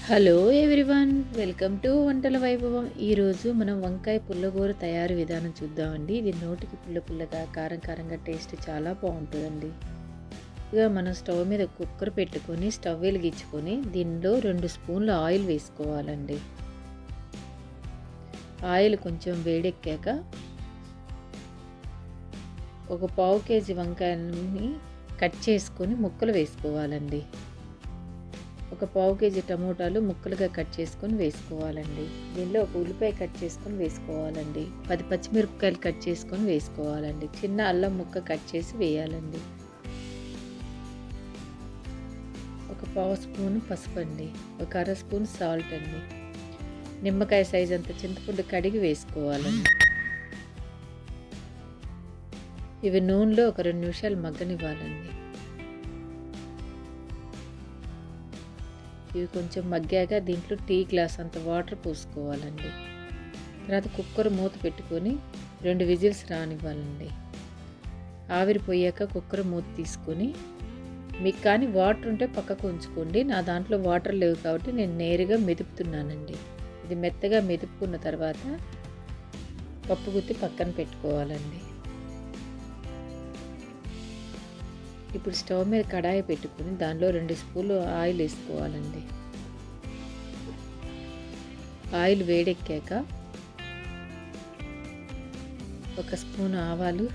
Hello everyone, welcome to వంటల వైభవం. ఈరోజు మనం వంకాయ పుల్లగూర తయారు విధానం చూద్దామండి. ఇది నోటికి పుల్ల పుల్లగా, కారం కారంగా టేస్ట్ చాలా బాగుంటుందండి. ఇక మనం స్టవ్ మీద కుక్కర్ పెట్టుకొని స్టవ్ వెలిగించుకొని దీనిలో 2 స్పూన్ల ఆయిల్ వేసుకోవాలండి. ఆయిల్ కొంచెం వేడెక్కాక ఒక పావు కేజీ వంకాయలని కట్ చేసుకొని ముక్కలు వేసుకోవాలండి. ఒక పావు కేజీ టమోటాలు ముక్కలుగా కట్ చేసుకొని వేసుకోవాలండి. దీనిలో ఒక ఉల్లిపాయ కట్ చేసుకొని వేసుకోవాలండి. 10 పచ్చిమిరపకాయలు కట్ చేసుకొని వేసుకోవాలండి. చిన్న అల్లం ముక్క కట్ చేసి వేయాలండి. ఒక పావు స్పూన్ పసుపు అండి. ఒక అర స్పూన్ సాల్ట్ అండి. నిమ్మకాయ సైజ్ అంత చింతపండు కడిగి వేసుకోవాలండి. ఇవి నూనెలో ఒక 2 నిమిషాలు మగ్గనివ్వాలండి. ఇవి కొంచెం మగ్గాక దీంట్లో టీ గ్లాస్ అంత వాటర్ పోసుకోవాలండి. తర్వాత కుక్కర్ మూత పెట్టుకొని 2 విజిల్స్ రానివ్వాలండి. ఆవిరి పోయాక కుక్కర్ మూత తీసుకొని మీకు కానీ వాటర్ ఉంటే పక్కకు ఉంచుకోండి. నా దాంట్లో వాటర్ లేవు కాబట్టి నేను నేరుగా మెదుపుతున్నానండి. ఇది మెత్తగా మెదుపుకున్న తర్వాత పప్పు గుత్తి పక్కన పెట్టుకోవాలండి. ఇప్పుడు స్టవ్ మీద కడాయి పెట్టుకుని దానిలో 2 స్పూన్లు ఆయిల్ వేసుకోవాలండి. ఆయిల్ వేడెక్కాక 1 స్పూన్ ఆవాలు,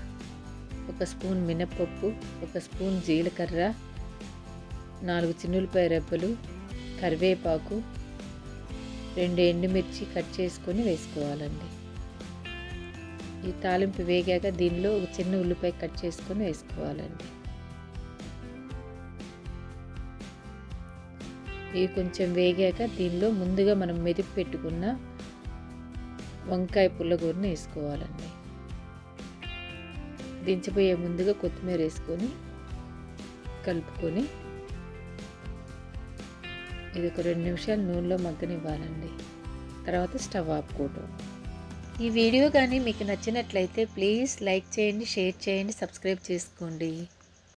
1 స్పూన్ మినప్పప్పు, 1 స్పూన్ జీలకర్ర, 4 చిన్నులపాయ రెబ్బలు, కరివేపాకు, 2 ఎండుమిర్చి కట్ చేసుకొని వేసుకోవాలండి. ఈ తాలింపు వేగాక దీనిలో ఒక చిన్న ఉల్లిపాయ కట్ చేసుకొని వేసుకోవాలండి. ఇవి కొంచెం వేగాక దీనిలో ముందుగా మనం మెదిపి పెట్టుకున్న వంకాయ పుల్లగూరని వేసుకోవాలండి. దించిపోయే ముందుగా కొత్తిమీర వేసుకొని కలుపుకొని ఇది ఒక 2 నిమిషాలు నూనెలో మగ్గనివ్వాలండి. తర్వాత స్టవ్ ఆపుకోవటం. ఈ వీడియో కానీ మీకు నచ్చినట్లయితే ప్లీజ్ లైక్ చేయండి, షేర్ చేయండి, సబ్స్క్రైబ్ చేసుకోండి.